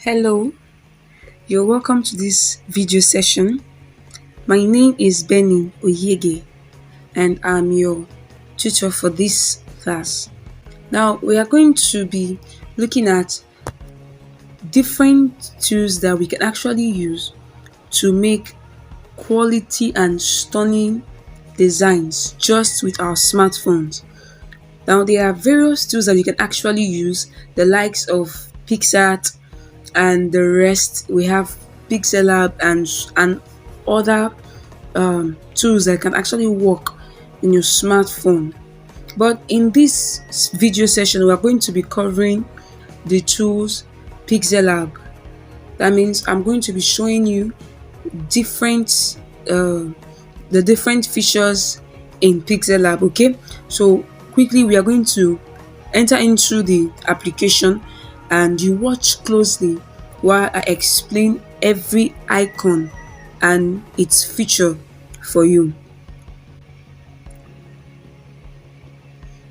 Hello, you're welcome to this video session. My name is Benny Oyege and I'm your tutor for this class. Now, we are going to be looking at different tools that we can actually use to make quality and stunning designs just with our smartphones. Now, there are various tools that you can actually use, the likes of Pixart and the rest. We have Pixellab and other tools that can actually work in your smartphone. But in this video session, we are going to be covering the tools Pixellab. That means I'm going to be showing you different the different features in Pixellab. Okay, so quickly we are going to enter into the application and you watch closely while I explain every icon and its feature for you.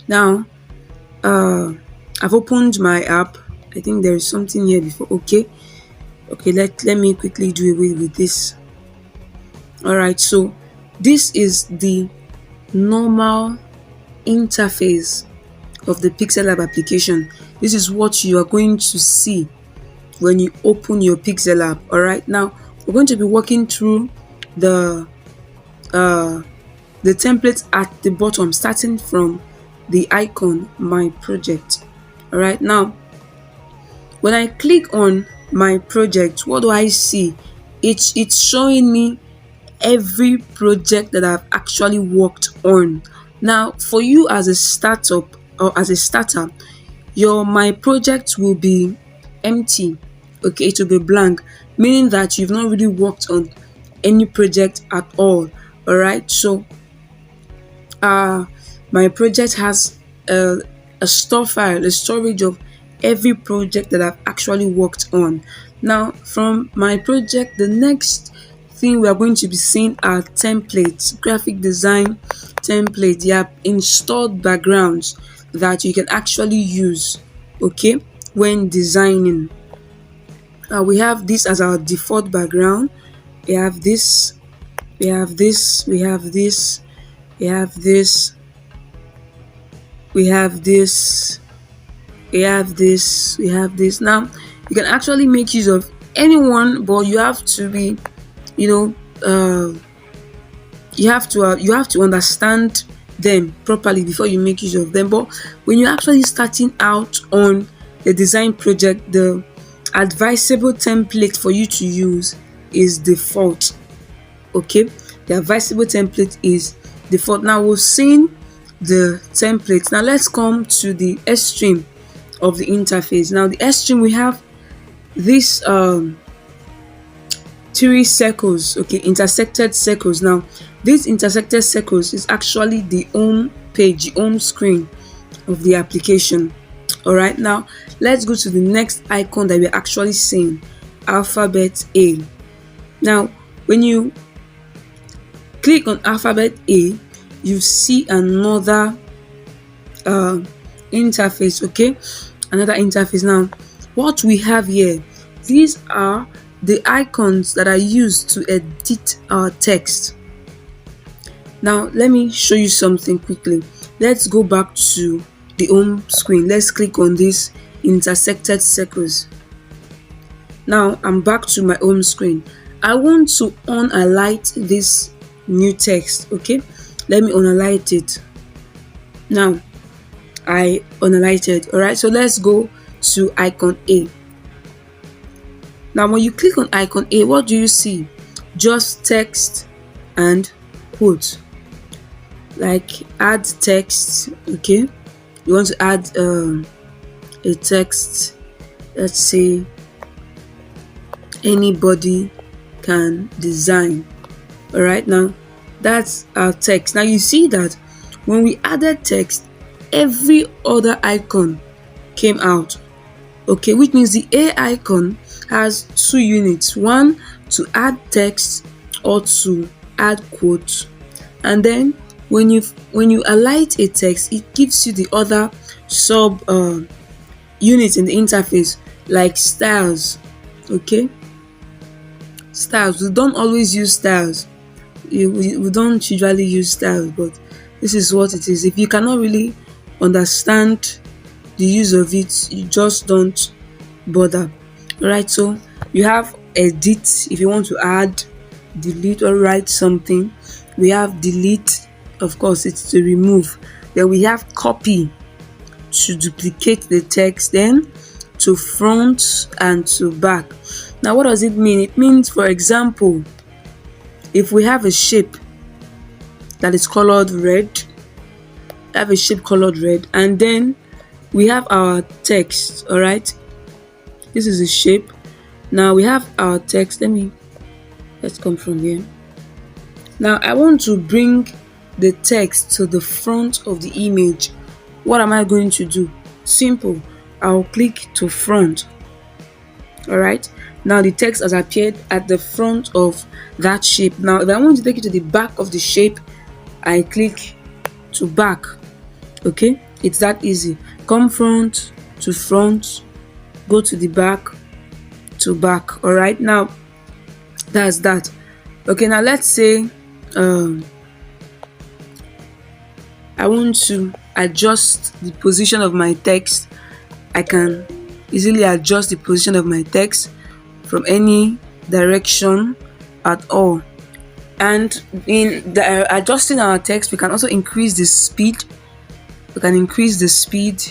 Now, I've opened my app. I think there is something here before. Okay, let me quickly do away with this. All right, so this is the normal interface of the Pixellab application. This is what you are going to see when you open your Pixellab. All right, now we're going to be working through the templates at the bottom, starting from the icon my project. All right, now when I click on my project, what do I see? It's showing me every project that I've actually worked on. Now, for you as a startup or as a starter, your my project will be empty. Okay, it will be blank, meaning that you've not really worked on any project at all. All right, so my project has a store file, a storage of every project that I've actually worked on. Now, from my project, the next thing we are going to be seeing are templates, graphic design templates. They are installed backgrounds that you can actually use, okay, when designing. We have this as our default background. We have this, we have this, we have this, we have this, we have this, we have this, we have this. Now, you can actually make use of anyone, but you have to be, you have to understand them properly before you make use of them. But when you're actually starting out on the design project, the advisable template for you to use is default. Okay, the advisable template is default. Now we've seen the template. Now let's come to the extreme of the interface. Now the extreme, we have this three circles, okay, intersected circles. Now these intersected circles is actually the home page, the home screen of the application. All right, now let's go to the next icon that we're actually seeing, alphabet A. Now when you click on alphabet A, you see another interface. Okay, another interface. Now what we have here, these are the icons that are used to edit our text. Now let me show you something quickly. Let's go back to the home screen. Let's click on these intersected circles. Now I'm back to my home screen. I want to unhighlight this new text. Okay, let me unhighlight it. Now I unhighlighted. All right, so let's go to icon A. Now when you click on icon A, what do you see? Just text and quotes. Like add text. Okay, you want to add a text. Let's say anybody can design. All right, now that's our text. Now you see that when we added text, every other icon came out. Okay, which means the A icon has two units, one to add text or to add quotes, and then when you highlight a text, it gives you the other sub units in the interface like styles. Okay, styles, we don't always use styles. We don't usually use styles, but this is what it is. If you cannot really understand the use of it, you just don't bother. Alright, so you have edit if you want to add, delete, or write something. We have delete, of course, it's to remove. Then we have copy, to duplicate the text, then to front and to back. Now, what does it mean? It means, for example, if we have a shape that is colored red, have a shape colored red, and then we have our text. All right, this is a shape. Now we have our text. Let's come from here. Now I want to bring the text to the front of the image. What am I going to do? Simple. I'll click to front. All right, now the text has appeared at the front of that shape. Now if I want to take it to the back of the shape, I click to back. Okay, it's that easy. Come front to front, go to the back to back. All right, now that's that. Okay, now let's say I want to adjust the position of my text. I can easily adjust the position of my text from any direction at all. And in adjusting our text, we can also increase the speed. You can increase the speed.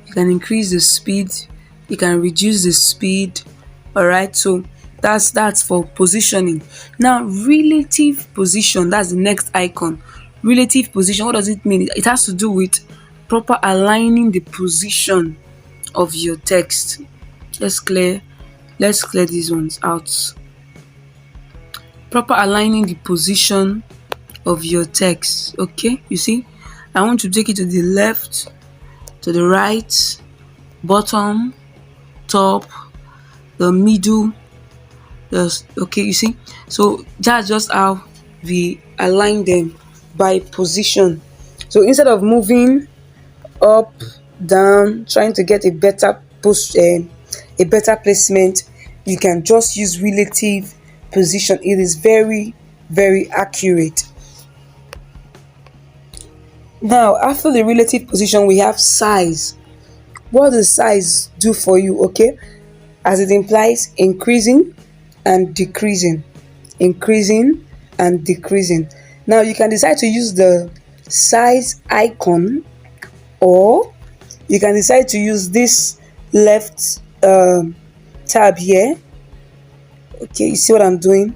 You can increase the speed. You can reduce the speed. All right, so that's for positioning. Now, relative position, that's the next icon. Relative position, what does it mean? It has to do with proper aligning the position of your text. Let's clear these ones out. Proper aligning the position of your text. Okay, you see, I want to take it to the left, to the right, bottom, top, the middle. Okay, you see, so that's just how we align them, by position. So instead of moving up, down, trying to get a better placement, you can just use relative position. It is very, very accurate. Now, after the relative position, we have size. What does size do for you? Okay, as it implies, increasing and decreasing, increasing and decreasing. Now you can decide to use the size icon, or you can decide to use this left tab here. Okay, you see what I'm doing?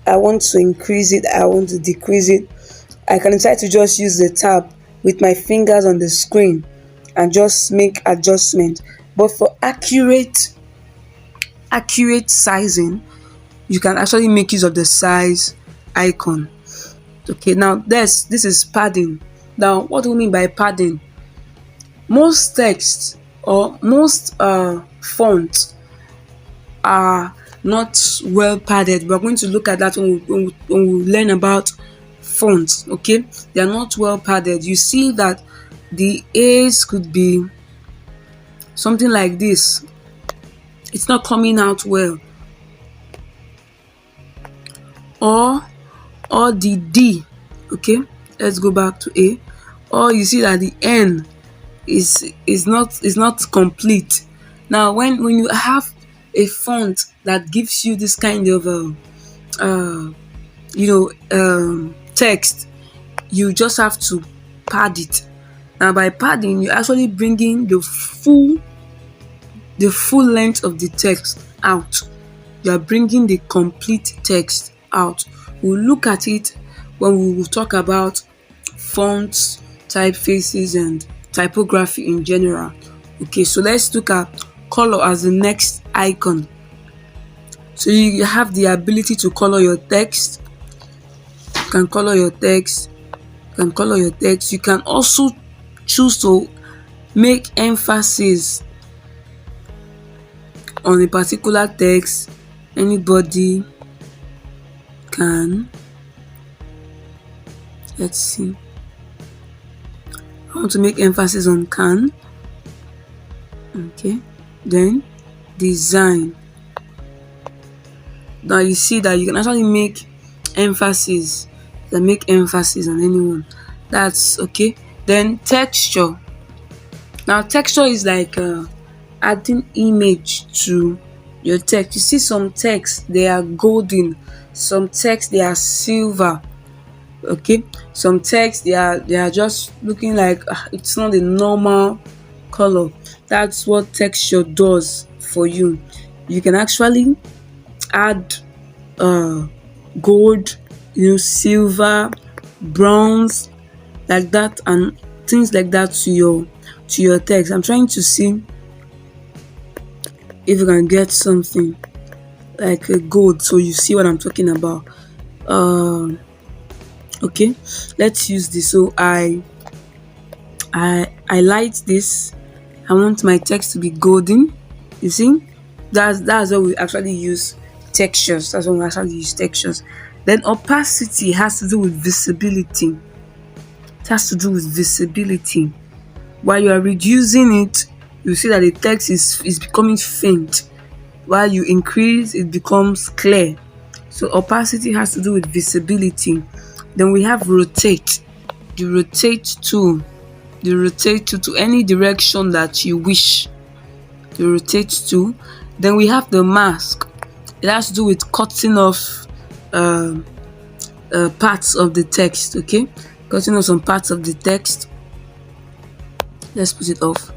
I want to increase it, I want to decrease it. I can decide to just use the tab with my fingers on the screen and just make adjustment. But for accurate sizing, you can actually make use of the size icon. Okay, now this is padding. Now, what do we mean by padding? Most text or most fonts are not well padded. We're going to look at that when we learn about fonts. Okay, they are not well padded. You see that the A's could be something like this. It's not coming out well. Or the D. Okay, let's go back to A. Or you see that the N is not complete. Now when you have a font that gives you this kind of text, you just have to pad it. Now by padding, you're actually bringing the full length of the text out. You are bringing the complete text out. We'll look at it when we will talk about fonts, typefaces, and typography in general. Okay, so let's look at color as the next icon. So you have the ability to color your text. You can color your text. You can also choose to make emphasis on a particular text. Anybody can. Let's see. I want to make emphasis on can. Okay. then design. Now you see that you can actually make emphasis. You can make emphasis on anyone. That's okay. Then texture. Now texture is like adding image to your text. You see some text they are golden, some text they are silver. Okay, some text they are just looking like it's not a normal color. That's what texture does for you. You can actually add uh gold, silver, bronze, like that, and things like that to your text. I'm trying to see if you can get something like a gold so you see what I'm talking about. um okay, let's use this. So I light this. I want my text to be golden. You see, that's what we actually use textures. That's when we actually use textures. Then opacity has to do with visibility. It has to do with visibility. While you are reducing it, you see that the text is becoming faint. While you increase, it becomes clear. So opacity has to do with visibility. Then we have rotate. The rotate tool. The rotate tool to any direction that you wish. The rotate tool. Then we have the mask. It has to do with cutting off parts of the text. Okay, cutting off some parts of the text. Let's put it off.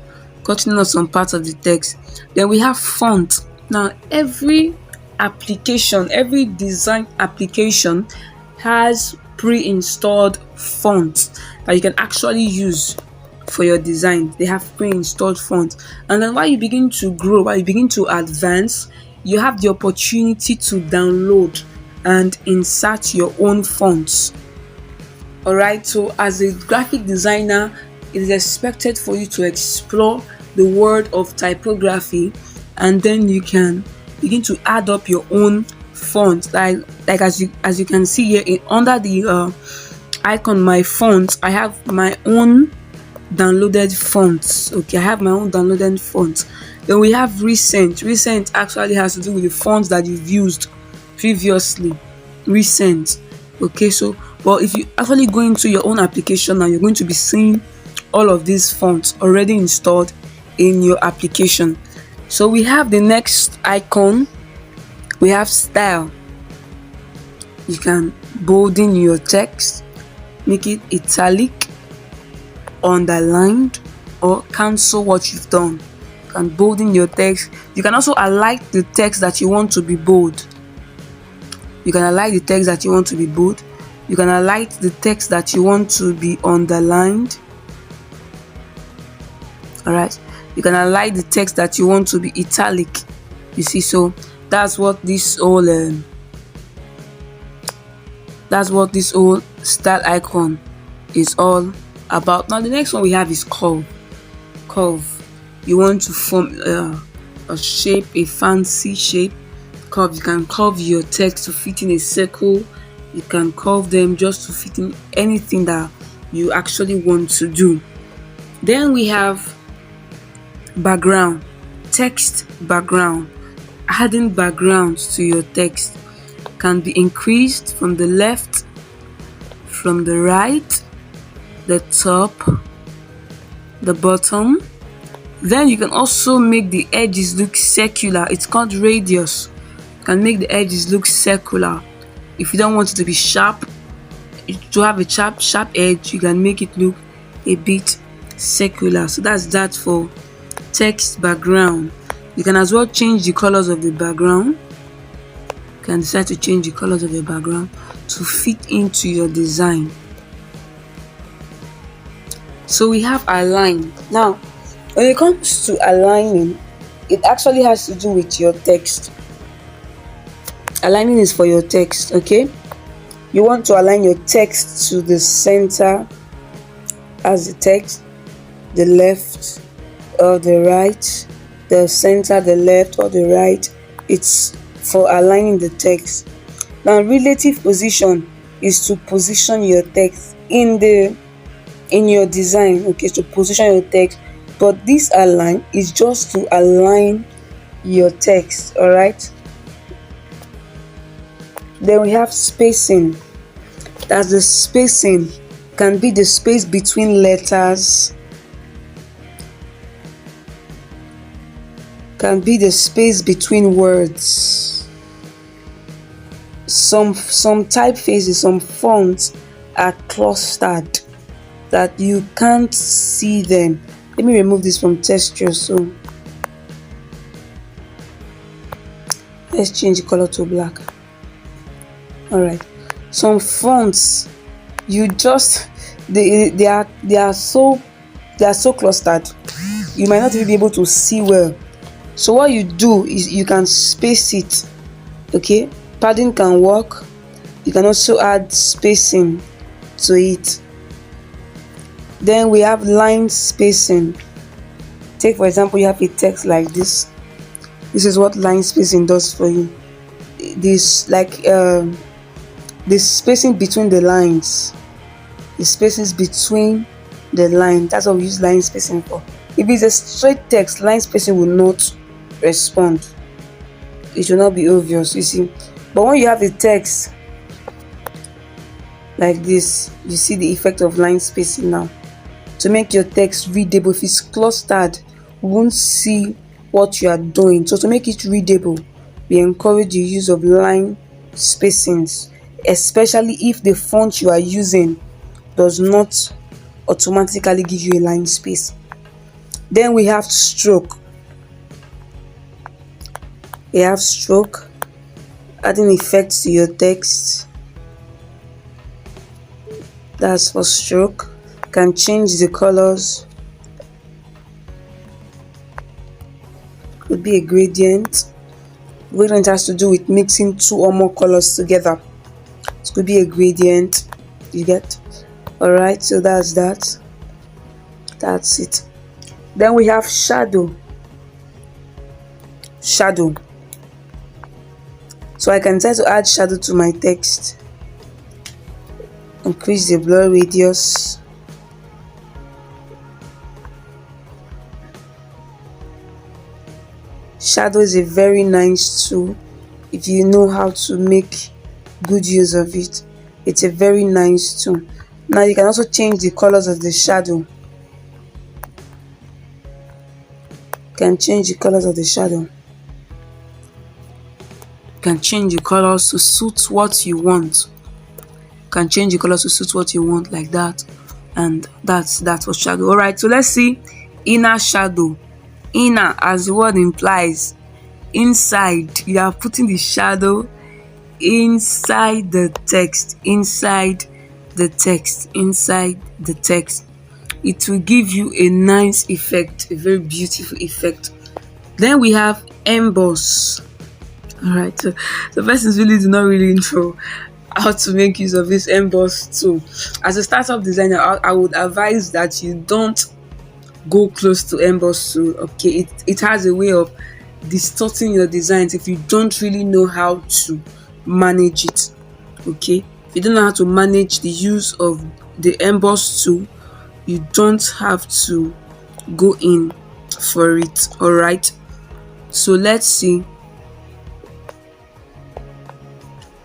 Cutting off some parts of the text. Then we have font. Now every application, every design application has pre-installed fonts that you can actually use for your design. They have pre-installed fonts, and then while you begin to grow, while you begin to advance, you have the opportunity to download and insert your own fonts. All right, so as a graphic designer, it is expected for you to explore the world of typography, and then you can begin to add up your own font. Like as you can see here, under the icon my font, I have my own downloaded fonts. Okay, I have my own downloaded fonts. Then we have recent. Recent actually has to do with the fonts that you've used previously. Recent. Okay, so but if you actually go into your own application now, you're going to be seeing all of these fonts already installed in your application. So we have the next icon. We have style. You can bolden your text, make it italic, underlined, or cancel what you've done. You can bolden your text. You can also highlight the text that you want to be bold. You can highlight the text that you want to be bold. You can highlight the text that you want to be underlined. Alright, you can highlight the text that you want to be italic. You see, so that's what this whole style icon is all about. Now the next one we have is curve. You want to form a shape, a fancy shape. Curve. You can curve your text to fit in a circle. You can curve them just to fit in anything that you actually want to do. Then we have background. Text background. Adding backgrounds to your text can be increased from the left, from the right, the top, the bottom. Then you can also make the edges look circular. It's called radius. You can make the edges look circular. If you don't want it to be sharp, to have a sharp edge, you can make it look a bit circular. So that's that for text background. You can as well change the colors of the background. You can decide to change the colors of your background to fit into your design. So we have align. Now, when it comes to aligning, it actually has to do with your text. Aligning is for your text, okay? You want to align your text to the center as the text, the left or the right, the center, the left or the right. It's for aligning the text. Now, relative position is to position your text in your design. Okay, to position your text but this align is just to align your text. All right, then we have spacing. That's the spacing, can be the space between letters, can be the space between words. Some typefaces, some fonts are clustered that you can't see them. Let me remove this from texture. So let's change the color to black. All right, some fonts, you just they are so clustered, you might not even be able to see well. So what you do is you can space it. Okay, padding can work. You can also add spacing to it. Then we have line spacing. Take for example, you have a text like this. This is what line spacing does for you. This the spacing between the lines, the spaces between the line, that's what we use line spacing for. If it's a straight text, line spacing will not respond, it will not be obvious, you see. But when you have a text like this, you see the effect of line spacing now. To make your text readable, if it's clustered, we won't see what you are doing. So to make it readable, we encourage the use of line spacings, especially if the font you are using does not automatically give you a line space. Then we have stroke. We have stroke, adding effects to your text. That's for stroke. Can change the colors. Could be a gradient. Gradient has to do with mixing two or more colors together. It could be a gradient. You get? Alright, so that's that. That's it. Then we have shadow. Shadow. So I can try to add shadow to my text. Increase the blur radius. Shadow is a very nice tool if you know how to make good use of it. It's a very nice tool. Now you can also change the colors of the shadow. You can change the colors of the shadow. You can change the colors to suit what you want. You can change the colors to suit what you want, like that. And that's for shadow. Alright, so let's see inner shadow. Inner, as the word implies, inside. You are putting the shadow inside the text, inside the text, inside the text. It will give you a nice effect, a very beautiful effect. Then we have emboss. Alright, so the persons really do not really know how to make use of this emboss tool. As a startup designer, I would advise that you don't go close to emboss tool. Okay, it has a way of distorting your designs if you don't really know how to manage it. Okay, if you don't know how to manage the use of the emboss tool, you don't have to go in for it. All right, so let's see.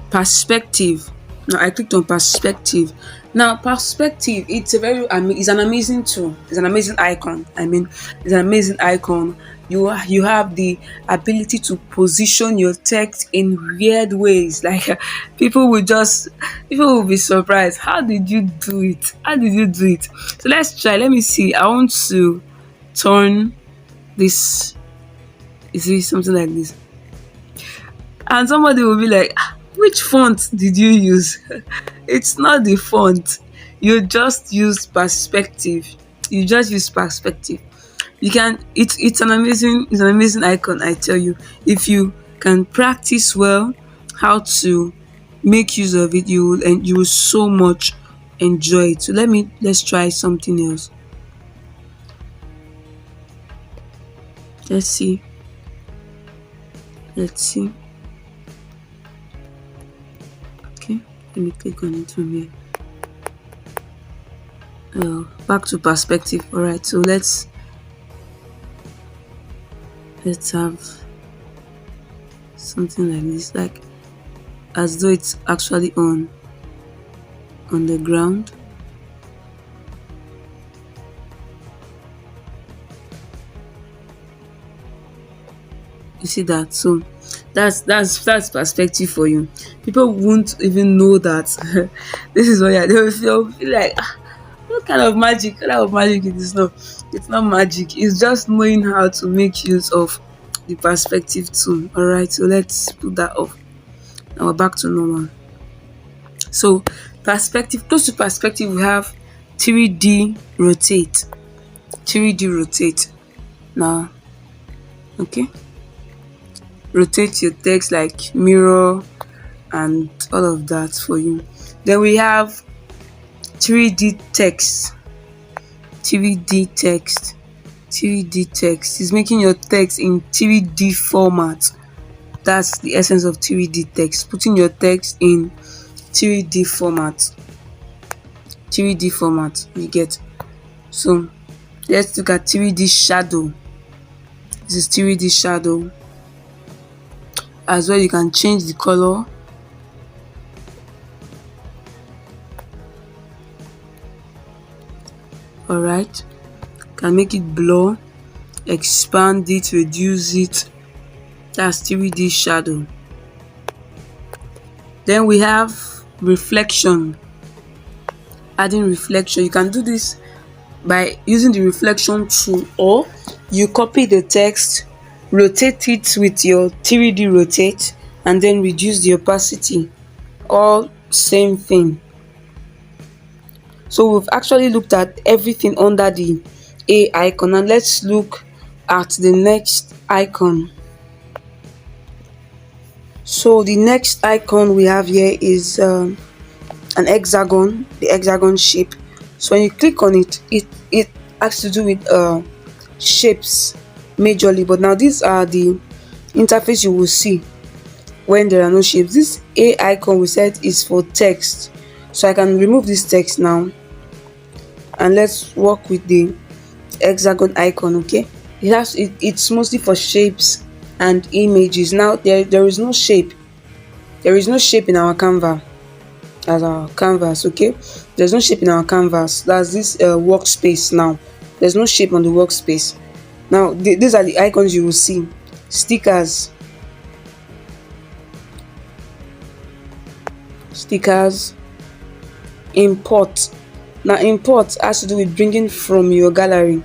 Perspective. Now I clicked on perspective. Now perspective, it's an amazing tool. It's an amazing icon. It's an amazing icon. You have the ability to position your text in weird ways. Like people will be surprised. How did you do it? How did you do it? So let's try. Let me see. I want to turn this. Is it something like this? And somebody will be like, which font did you use? It's not the font. You just use perspective. You just use perspective. You can. It's an amazing icon. I tell you, if you can practice well how to make use of it, you will so much enjoy it. So let's try something else. Let's see. Okay, let me click on it from here. Back to perspective. All right, so let's Let's have something like this, like as though it's actually on the ground. You see that? So that's perspective for you. People won't even know that this is what you're. They'll feel like, "Ah, what kind of magic? What kind of magic it is not? It's not magic. It's just knowing how to make use of the perspective tool. All right. So let's put that off. Now we're back to normal. So perspective, close to perspective, we have 3D rotate. 3D rotate. Now, okay. Rotate your text like mirror and all of that for you. Then we have 3D text. 3D text. 3D text is making your text in 3D format. That's the essence of 3D text. Putting your text in 3D format. 3D format, you get. So let's look at 3D shadow. This is 3D shadow. As well, you can change the color. Alright, can make it blur, expand it, reduce it. That's 3D shadow. Then we have reflection. Adding reflection, you can do this by using the reflection tool, or you copy the text, rotate it with your 3D rotate, and then reduce the opacity. All same thing. So we've actually looked at everything under the A icon, and let's look at the next icon. So the next icon we have here is an hexagon, the hexagon shape. So when you click on it, it has to do with shapes majorly, but now these are the interface you will see when there are no shapes. This A icon we said is for text, so I can remove this text now, and let's work with the hexagon icon. Okay, it's mostly for shapes and images. Now there is no shape. There is no shape in our canvas as our canvas. Okay, there's no shape in our canvas. That's this workspace. Now there's no shape on the workspace. Now these are the icons you will see. Stickers, import. Now import has to do with bringing from your gallery,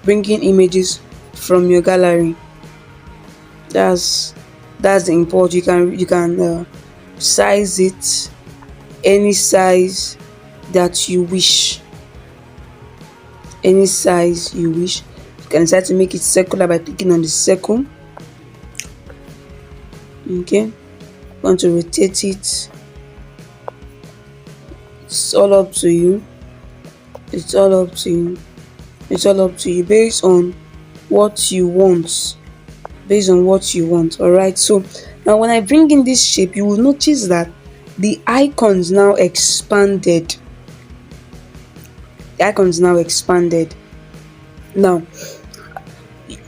bringing images from your gallery. That's the import. You can size it any size that you wish. Any size you wish. You can decide to make it circular by clicking on the circle. Okay, want to rotate it. It's all up to you. It's all up to you. It's all up to you based on what you want. Based on what you want. Alright, so now when I bring in this shape, you will notice that the icons now expanded. The icons now expanded. Now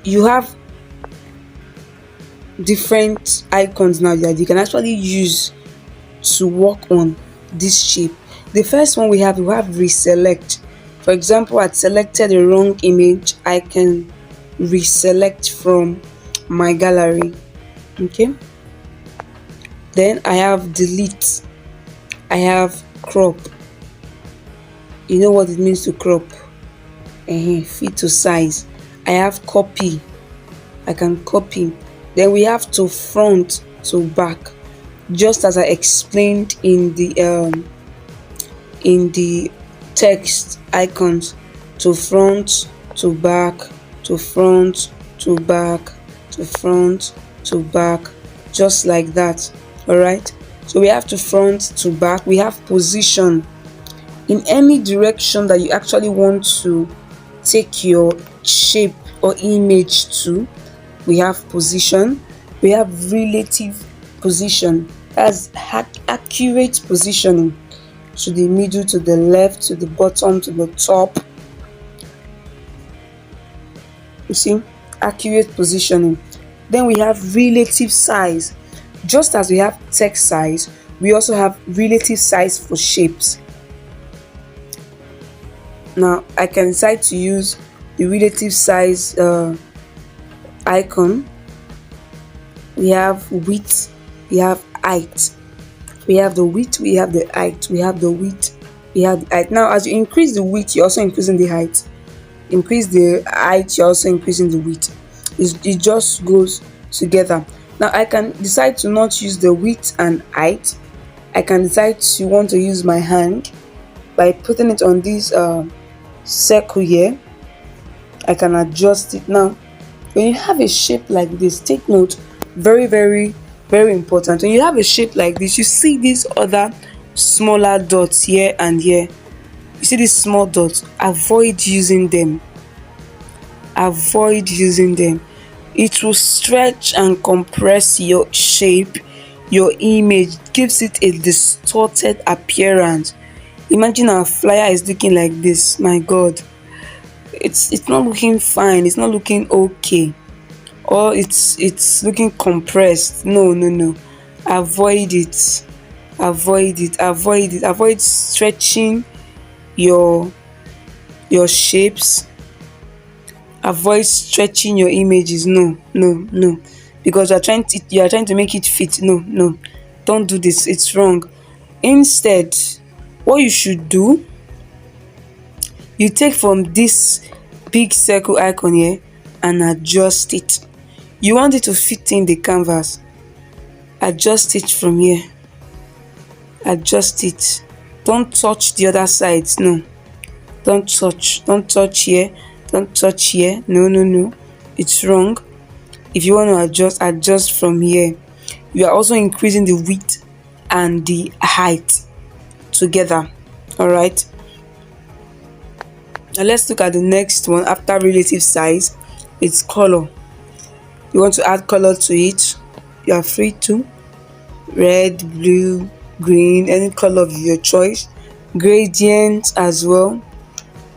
you have different icons now that you can actually use to work on this shape. The first one we have reselect. For example, I selected the wrong image, I can reselect from my gallery. Okay, then I have delete, I have crop. You know what it means to crop? Fit to size. I have copy, I can copy. Then we have to front to back, just as I explained in the text icons. To front, to back, to front, to back, to front, to back, just like that. All right, so we have to front to back. We have position. In any direction that you actually want to take your shape or image to, we have position. We have relative position. That's accurate positioning, to the middle, to the left, to the bottom, to the top. You see, accurate positioning. Then we have relative size. Just as we have text size, we also have relative size for shapes. Now I can decide to use the relative size icon. We have width, we have height. We have the width, we have the height, we have the width, we have the height. Now as you increase the width, you're also increasing the height. Increase the height, you're also increasing the width. It just goes together. Now I can decide to not use the width and height. I can decide to want to use my hand by putting it on this circle here. I can adjust it. Now when you have a shape like this, take note, very very important, when you have a shape like this, you see these other smaller dots here and here. You see these small dots, avoid using them. Avoid using them. It will stretch and compress your shape, your image, gives it a distorted appearance. Imagine our flyer is looking like this. My god, it's not looking fine, it's not looking okay, or it's looking compressed. No. Avoid it. Avoid stretching your shapes. Avoid stretching your images. No, because you are trying to make it fit. No, don't do this, it's wrong. Instead, what you should do, you take from this big circle icon here and adjust it. You want it to fit in the canvas, adjust it from here. Adjust it. Don't touch the other sides. No, don't touch here, don't touch here. No, it's wrong. If you want to adjust from here. You are also increasing the width and the height together. All right, now let's look at the next one after relative size. It's color. You want to add color to it, you are free to. Red, blue, green, any color of your choice. Gradient as well.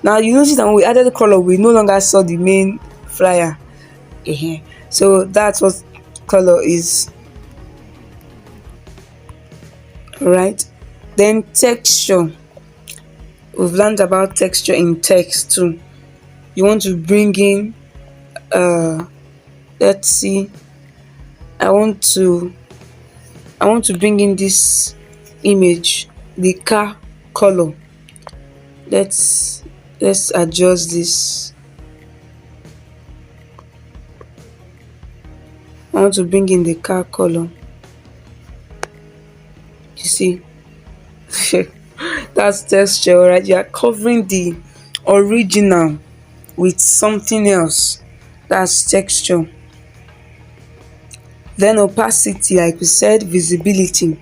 Now you notice that when we added the color, we no longer saw the main flyer. So that's what color is. All right, then texture. We've learned about texture in text too. You want to bring in let's see, I want to bring in this image, the car color. Let's adjust this. I want to bring in the car color. You see, that's texture, right? You are covering the original with something else. That's texture. Then opacity, like we said, visibility.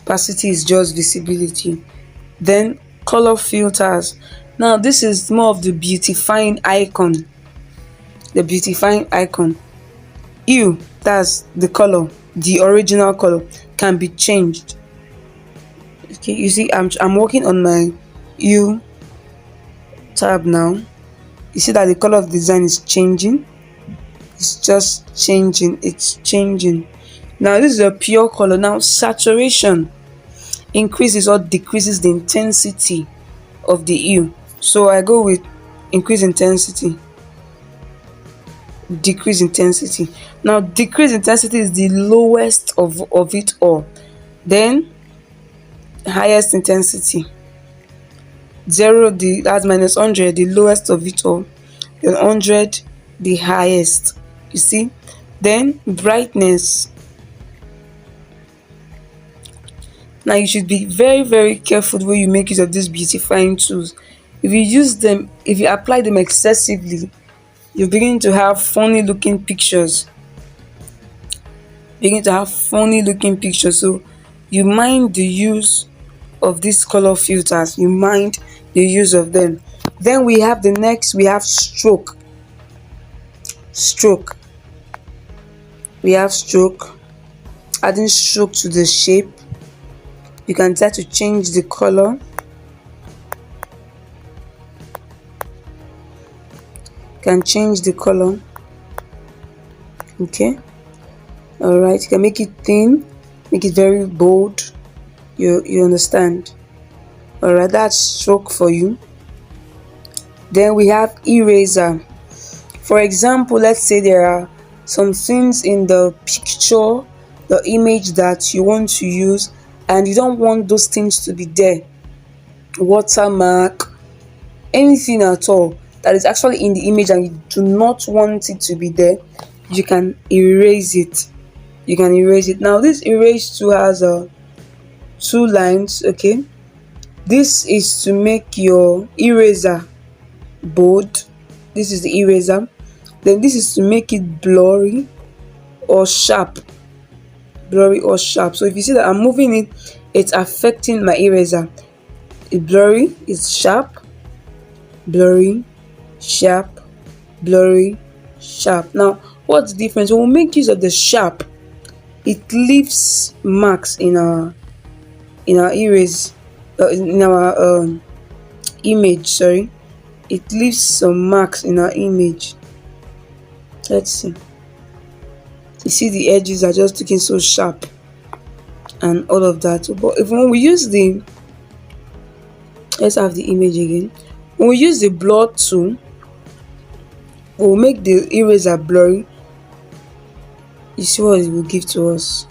Opacity is just visibility. Then color filters. Now this is more of the beautifying icon. The beautifying icon. Hue, that's the color, the original color, can be changed. Okay, you see, I'm working on my hue tab now. You see that the color of the design is changing. It's just changing. It's changing. Now this is a pure color. Now saturation increases or decreases the intensity of the hue. So I go with increase intensity, decrease intensity. Now decrease intensity is the lowest of it all. Then highest intensity, 0, that's minus 100, the lowest of it all. Then 100, the highest. You see, then brightness. Now you should be very careful the way you make use of these beautifying tools. If you use them, if you apply them excessively, you begin to have funny looking pictures. So you mind the use of these color filters. You mind the use of them. Then we have the next, we have stroke. We have stroke. Adding stroke to the shape. You can try to change the color. Okay, all right, you can make it thin, make it very bold. You understand? All right, that's stroke for you. Then we have eraser. For example, let's say there are some things in the picture, the image that you want to use, and you don't want those things to be there. Watermark, anything at all that is actually in the image and you do not want it to be there, you can erase it. You can erase it. Now this erase tool has two lines. Okay, this is to make your eraser bold. This is the eraser. Then this is to make it blurry or sharp. Blurry or sharp. So if you see that I'm moving it, it's affecting my eraser. It's blurry, it's sharp, blurry, sharp, blurry, sharp. Now what's the difference? When we make use of the sharp, it leaves marks in our erase, in our image. Sorry, it leaves some marks in our image. Let's see. You see the edges are just looking so sharp and all of that. But if when we use the, let's have the image again. When we use the blur tool, we'll make the eraser blurry. You see what it will give to us.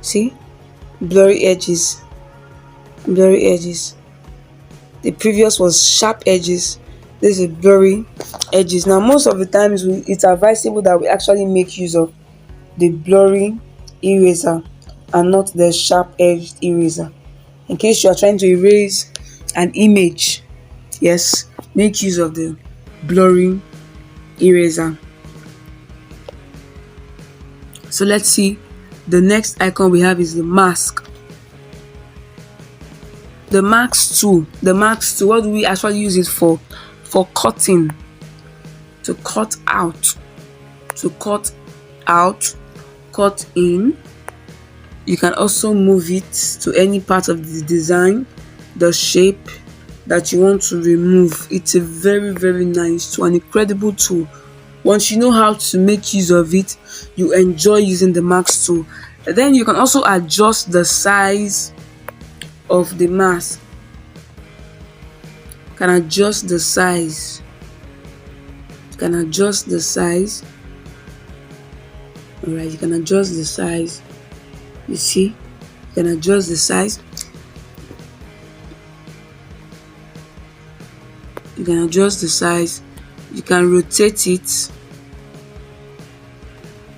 See, blurry edges, blurry edges. The previous was sharp edges. This is blurry edges. Now most of the times it's advisable that we actually make use of the blurry eraser and not the sharp edged eraser. In case you are trying to erase an image, yes, make use of the blurry eraser. So let's see, the next icon we have is the mask. The mask tool, what do we actually use it for? For cutting, to cut out, cut in. You can also move it to any part of the design, the shape that you want to remove. It's a very, very nice tool, an incredible tool. Once you know how to make use of it, you enjoy using the mask tool. Then you can also adjust the size of the mask. You can adjust the size. You can adjust the size. Alright, you can adjust the size. You see, you can adjust the size. You can adjust the size. You can rotate it.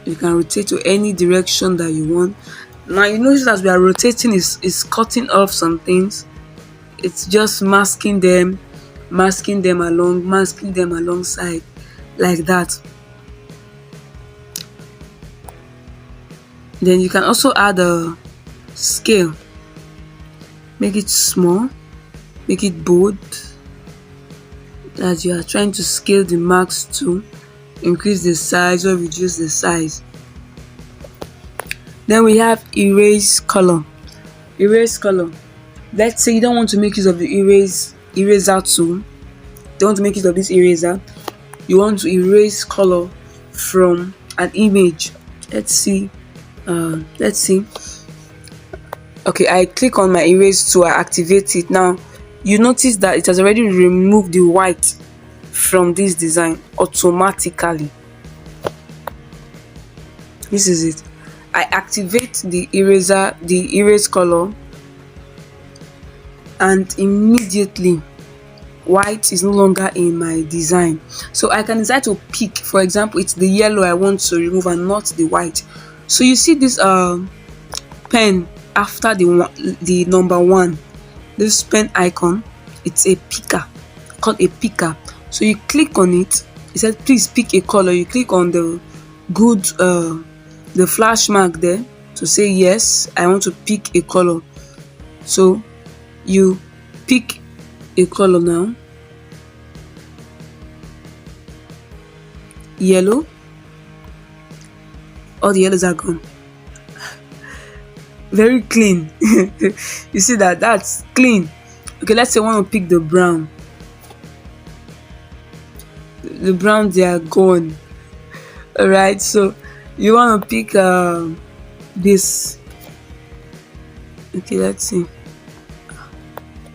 You can rotate to any direction that you want. Now you notice as we are rotating is cutting off some things. It's just masking them alongside like that. Then you can also add a scale. Make it small, make it bold, as you are trying to scale the marks to increase the size or reduce the size. Then we have erase color. Erase color. Let's say you don't want to make use of the eraser tool. Don't want to make use of this eraser. You want to erase color from an image. Let's see. Okay, I click on my erase tool, I activate it. Now you notice that it has already removed the white from this design automatically. This is it. I activate the erase color, and immediately white is no longer in my design. So I can decide to pick, for example, it's the yellow I want to remove and not the white. So you see this pen after the number 1, this pen icon, it's a picker, called a picker. So you click on it, it says please pick a color. You click on the the flash mark there to say yes, I want to pick a color. So you pick a color now. Yellow. All the yellows are gone. Very clean. You see that's clean. Okay, let's say I want to pick the brown. The brown, they are gone. All right, so you want to pick this. Okay, let's see.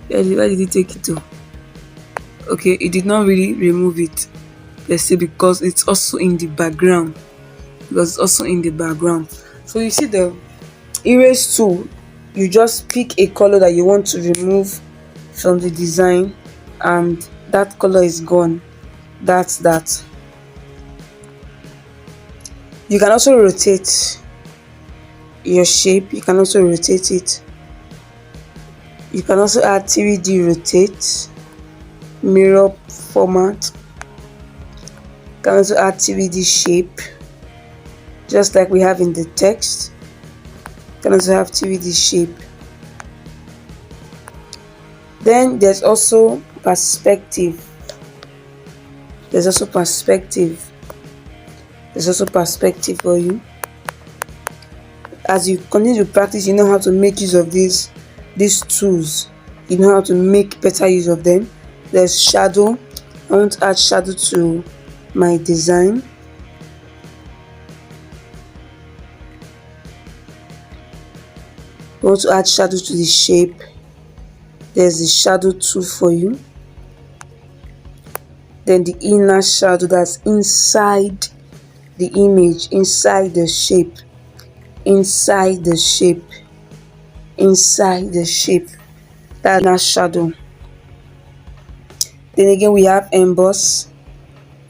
Where did he take it to? Okay, it did not really remove it. Let's see, because it's also in the background. Because it's also in the background. So you see the erase tool, you just pick a color that you want to remove from the design, and that color is gone. That's that. You can also rotate your shape. You can also rotate it. You can also add 3D rotate, mirror format. You can also add 3D shape, just like we have in the text. You can also have 3D shape. Then there's also perspective. There's also perspective for you. As you continue to practice, you know how to make use of these tools. You know how to make better use of them. There's shadow. I want to add shadow to my design. I want to add shadow to the shape. There's the shadow tool for you. Then the inner shadow, that's inside the image, inside the shape, inside the shape, inside the shape. That's inner shadow. Then again, we have emboss.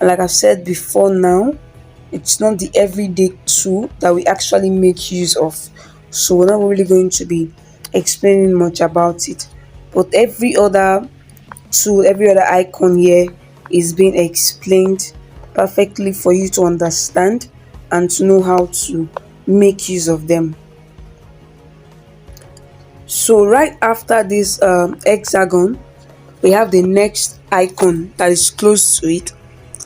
And like I've said before, now it's not the everyday tool that we actually make use of, so we're not really going to be explaining much about it. But every other tool, every other icon here is being explained perfectly for you to understand and to know how to make use of them. So right after this hexagon, we have the next icon that is close to it,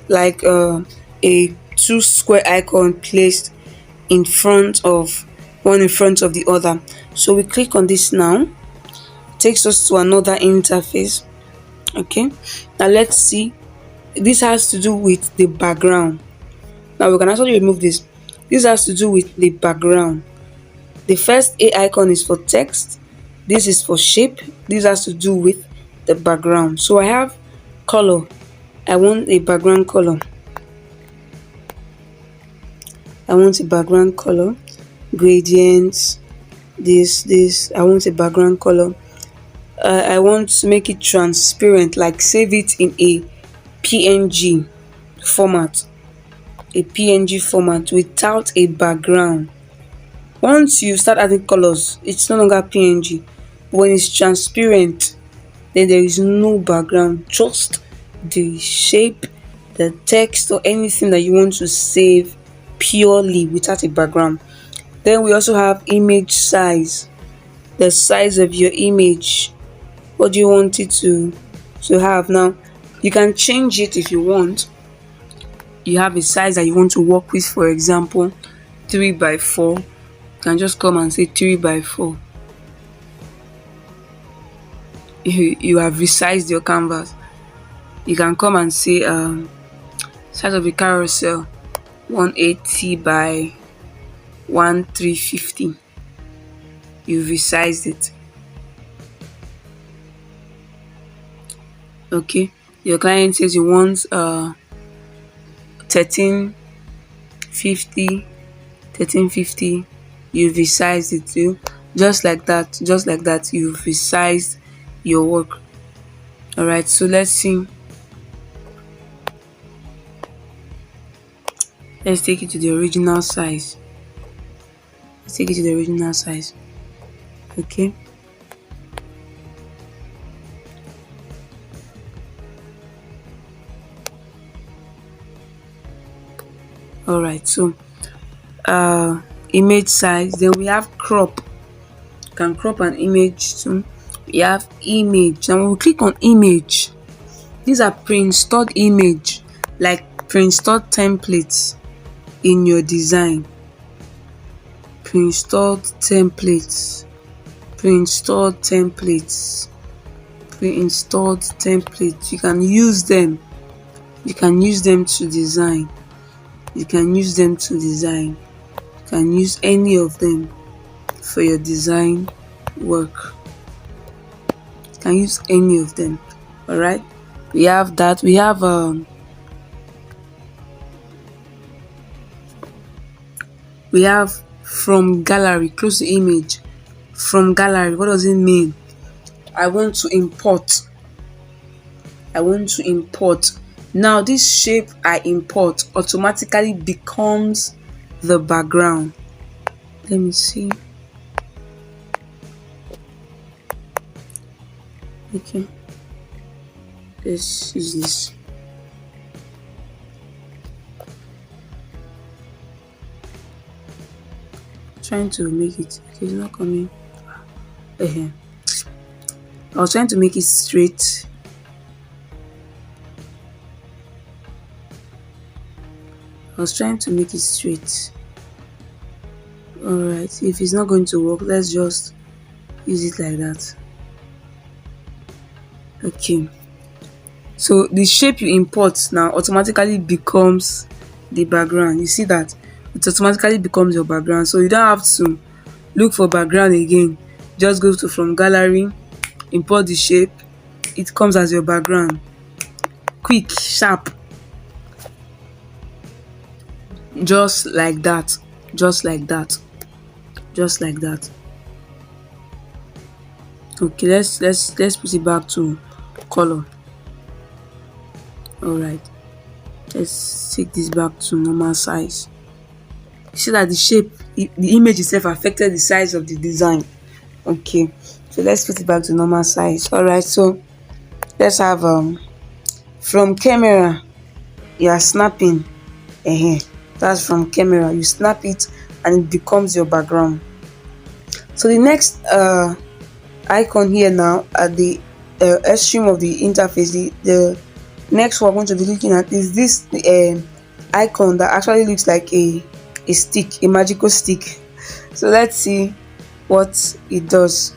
like a 2 square icon placed in front of the other. So we click on this now. It takes us to another interface. Okay, now let's see. This has to do with the background. Now we can actually remove this. This has to do with the background. The first A icon is for text. This is for shape. This has to do with the background. So I have color. I want a background color. I want a background color. Gradients. This. I want a background color. I want to make it transparent, like save it in a PNG format. A PNG format without a background. Once you start adding colors, it's no longer PNG. But when it's transparent, then there is no background, just the shape, the text, or anything that you want to save purely without a background. Then we also have image size, the size of your image. What do you want it to have? Now you can change it if you want. You have a size that you want to work with, for example 3x4. You can just come and say 3x4. You have resized your canvas. You can come and say size of the carousel 180 by 1350. You've resized it. Okay, your client says you want 1350. You've resized it too. Just like that, you've resized your work. All right, so let's see. Let's take it to the original size. Okay. All right, so image size. Then we have crop. You can crop an image too. We have image. Now when we click on image, these are pre-installed image, like pre-installed templates in your design. Pre-installed templates. pre-installed templates. You can use them. You can use them to design. You can use them to design. You can use any of them for your design work. You can use any of them. All right. We have that. We have from gallery. Close the image. From gallery. What does it mean? I want to import. Now this shape I import automatically becomes the background. Let me see. Okay, let's use this. Trying to make it, okay, it's not coming. I was trying to make it straight. Alright, if it's not going to work, let's just use it like that. Okay, so the shape you import now automatically becomes the background. You see that it automatically becomes your background, so you don't have to look for background again. Just go to from gallery, import the shape, it comes as your background. Quick, sharp, just like that. Okay, let's put it back to color. All right, let's take this back to normal size. You see that the shape, the image itself affected the size of the design. Okay, so let's put it back to normal size. All right, so let's have from camera. You are snapping. That's from camera. You snap it and it becomes your background. So the next icon here now at the extreme of the interface, the next one we're going to be looking at is this icon that actually looks like a stick, a magical stick. So let's see what it does.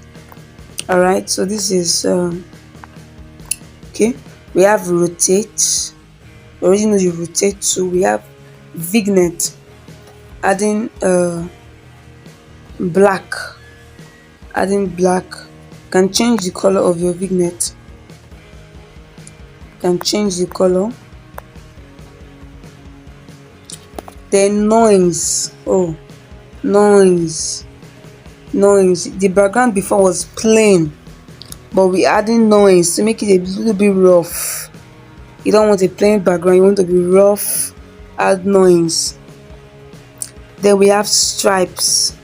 All right, so this is okay. We have rotate. We already know the rotate tool. We have vignette, adding black. Can change the color of your vignette. Can change the color. Then noise. Oh, noise. The background before was plain, but we adding noise to make it a little bit rough. You don't want a plain background, you want to be rough. Add noise. Then we have stripes.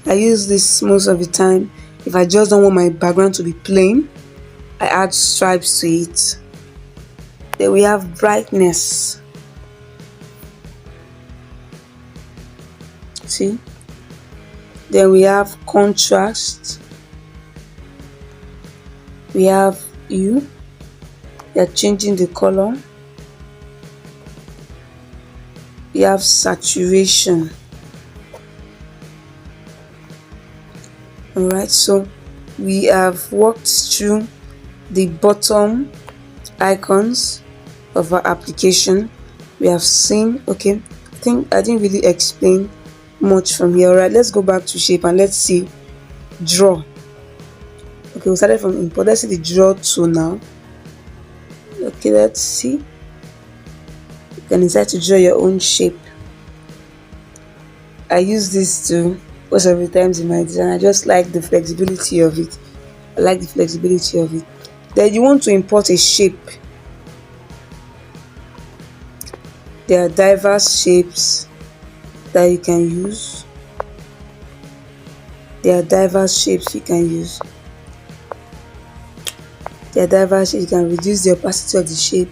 I use this most of the time. If I just don't want my background to be plain, I add stripes to it. Then we have brightness. See? Then we have contrast. We have hue. We are changing the color. We have saturation. Alright, so we have walked through the bottom icons of our application. We have seen, okay, I think I didn't really explain much from here. Alright, let's go back to shape and let's see draw. Okay, we started from import. Let's see the draw tool now. Okay, let's see. You can decide to draw your own shape. I use this tool most of the times in my design. I just like the flexibility of it. Then you want to import a shape. There are diverse shapes that you can use. You can reduce the opacity of the shape,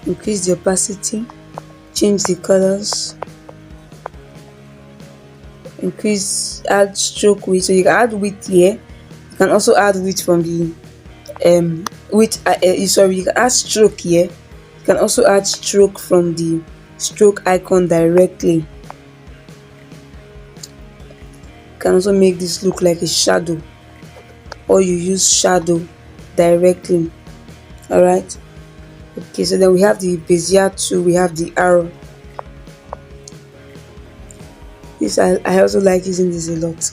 increase the opacity, change the colors, add stroke width. So you can add width here. You can also add width from the you can add stroke here. You can also add stroke from the stroke icon directly. You can also make this look like a shadow. or you use shadow directly. All right. Okay, so then we have the Bezier tool, we have the arrow. This I also like using this a lot.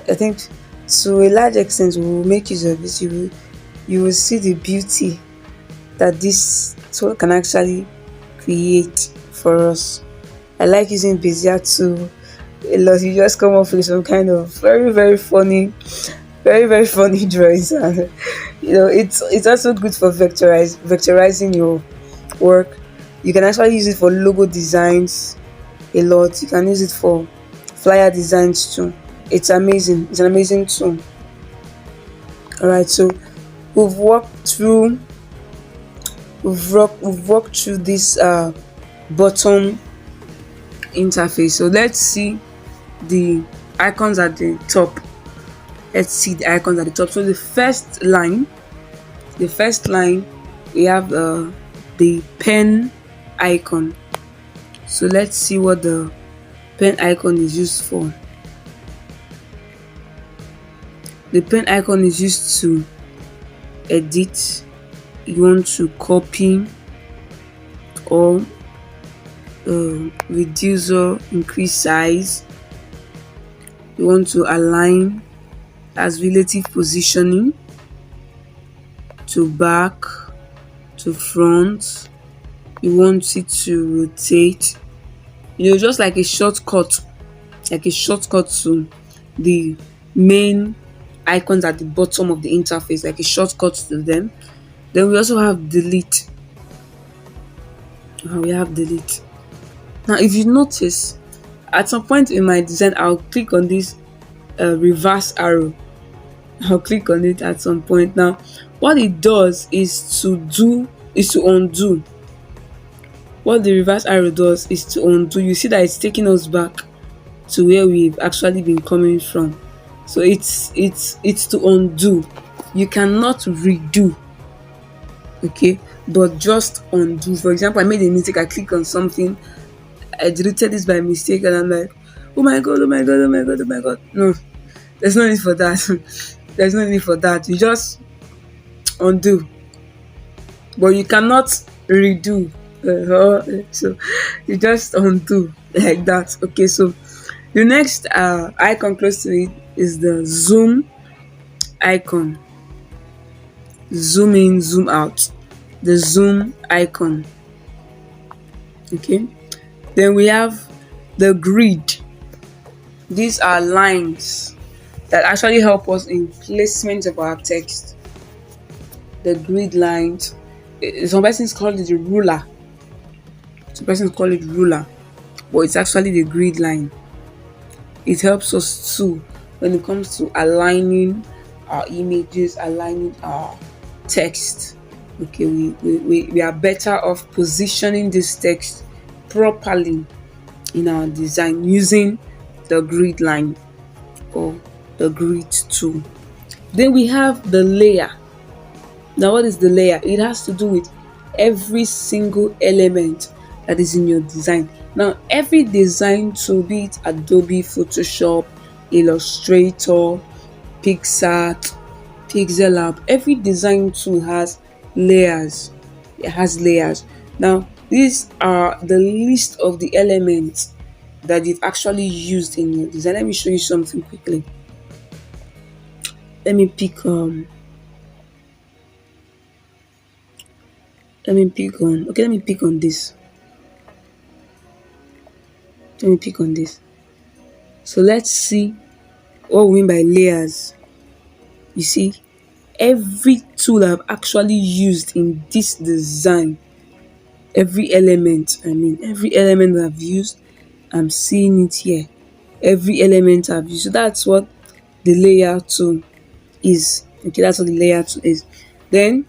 I think to a large extent we will make use of this. You will see the beauty that this tool can actually create for us. I like using Bezier tool a lot. You just come up with some kind of very very funny drawings, and it's also good for vectorizing your work. You can actually use it for logo designs a lot. You can use it for flyer designs too. It's amazing. It's an amazing tool. All right, so we've walked through we've walked through this bottom interface. So let's see the icons at the top. Let's see the icons at the top. So the first line, we have the pen icon. So let's see what the pen icon is used for. The pen icon is used to edit. You want to copy or reduce or increase size. You want to align as relative positioning to back, to front. You want it to rotate. Just like a shortcut to the main icons at the bottom of the interface, like a shortcut to them. Then we also have delete. We have delete. Now, if you notice, at some point in my design, I'll click on this reverse arrow. I'll click on it at some point. Now, what it does is to undo. What the reverse arrow does is to undo. You see that it's taking us back to where we've actually been coming from. So it's to undo. You cannot redo, okay, but just undo. For example, I made a mistake. I clicked on something, I deleted this by mistake, and I'm like, oh my god. No, there's no need for that. There's no need for that. You just undo, but you cannot redo. So you just undo like that. Okay, so the next icon close to it is the zoom icon. Zoom in, zoom out. The zoom icon. Okay, then we have the grid. These are lines that actually help us in placement of our text. The grid lines. Some persons call it the ruler. Some persons call it ruler, but it's actually the grid line. It helps us too when it comes to aligning our images, aligning our text. Okay, we are better off positioning this text properly in our design using the grid line or the grid tool. Then we have the layer. Now, what is the layer? It has to do with every single element that is in your design. Now, every design tool, be it Adobe, Photoshop, Illustrator, Pixellab, every design tool has layers. It has layers. Now, these are the list of the elements that you've actually used in your design. Let me show you something quickly. Let me pick on this. Let me pick on this. So let's see what we mean by layers. You see, every tool I've actually used in this design, every element that I've used, I'm seeing it here. Every element I've used. So that's what the layer tool is. Okay, that's what the layer tool is. Then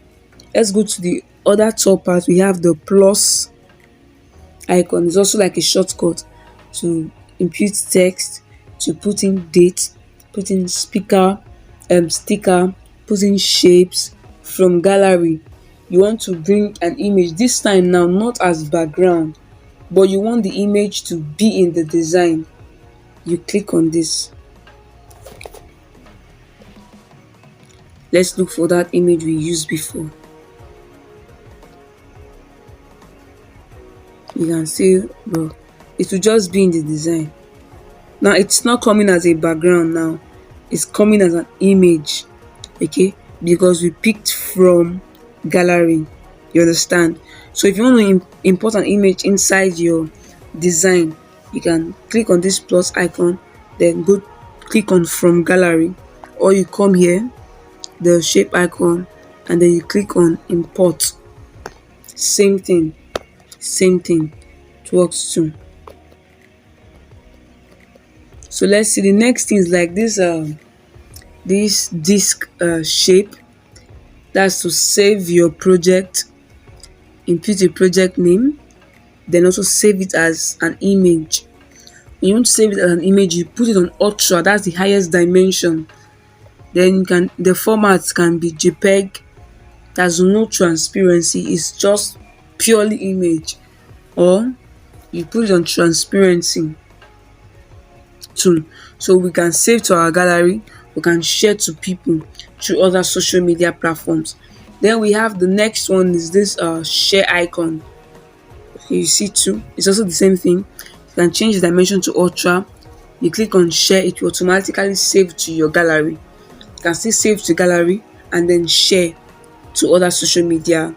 let's go to the other top part. We have the plus icon. It's also like a shortcut to input text, to put in date, put in sticker, put in shapes from gallery. You want to bring an image, this time now not as background, but you want the image to be in the design. You click on this. Let's look for that image we used before. You can see, bro, it will just be in the design. Now it's not coming as a background now, it's coming as an image, okay, because we picked from gallery. You understand? So if you want to import an image inside your design, you can click on this plus icon, then go click on from gallery, or you come here, the shape icon, and then you click on import. Same thing, same thing. It works too. So let's see, the next thing is like this disk shape. That's to save your project, input a project name, then also save it as an image. When you want to save it as an image, you put it on ultra, that's the highest dimension. Then you can, the format can be JPEG, there's no transparency, it's just purely image, or you put it on transparency too. So we can save to our gallery, we can share to people through other social media platforms. Then we have the next one is this share icon. Okay, you see too, it's also the same thing. You can change the dimension to ultra, you click on share, it will automatically save to your gallery. You can still save to gallery and then share to other social media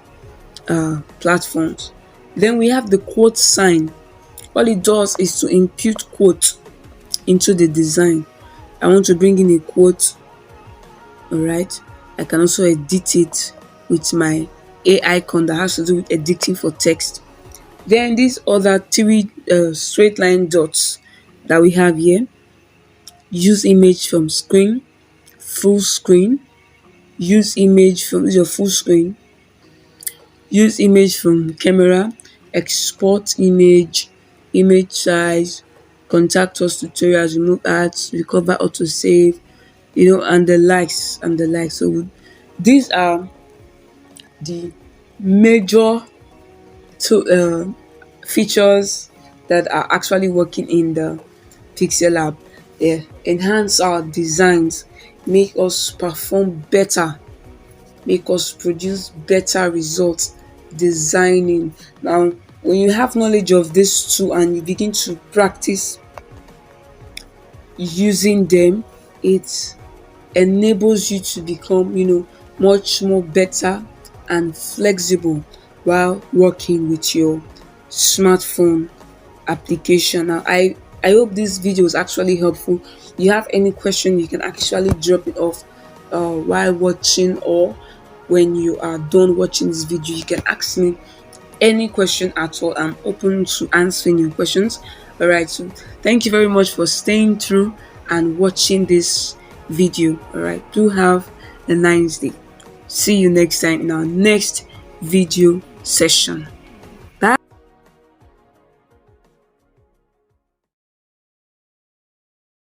platforms. Then we have the quote sign. All it does is to impute quote into the design. I want to bring in a quote, all right, I can also edit it with my A icon that has to do with editing for text. Then these other three straight line dots that we have here, use image from screen, full screen, use image from your full screen, use image from camera, export image, image size, contact us tutorials, remove ads, recover autosave, and the likes and the likes. So these are the major features that are actually working in the Pixellab. They enhance our designs, make us perform better, make us produce better results designing. Now, when you have knowledge of this tool and you begin to practice using them, it enables you to become, much more better and flexible while working with your smartphone application. Now, I hope this video is actually helpful. You have any question, you can actually drop it off while watching, or when you are done watching this video, you can ask me any question at all. I'm open to answering your questions. All right, so thank you very much for staying through and watching this video. All right, do have a nice day. See you next time in our next video session.